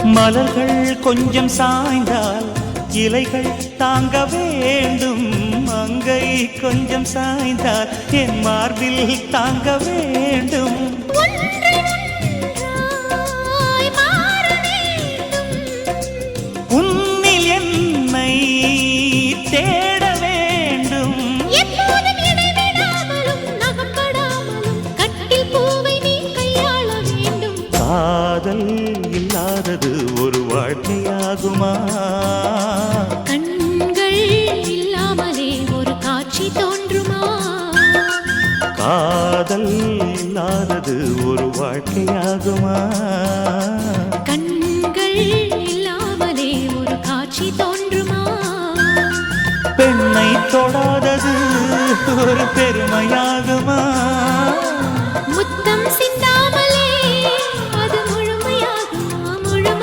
மலர்கள் கொஞ்சம் சாய்ந்தால் இலைகள் தாங்க வேண்டும். மங்கை கொஞ்சம் சாய்ந்தால் என் மார்பில் தாங்க வேண்டும். உன்னில் என்னை தேட வேண்டும். காதல் இல்லாதது ஒரு வாழ்க்கையாகுமா? கண்கள் இல்லாமலே ஒரு காட்சி தோன்றுமா? காதல் இல்லாதது ஒரு வாழ்க்கையாகுமா? கண்கள் இல்லாமலே ஒரு காட்சி தோன்றுமா? பெண்ணை தொடாதது ஒரு பெருமையாகுமா?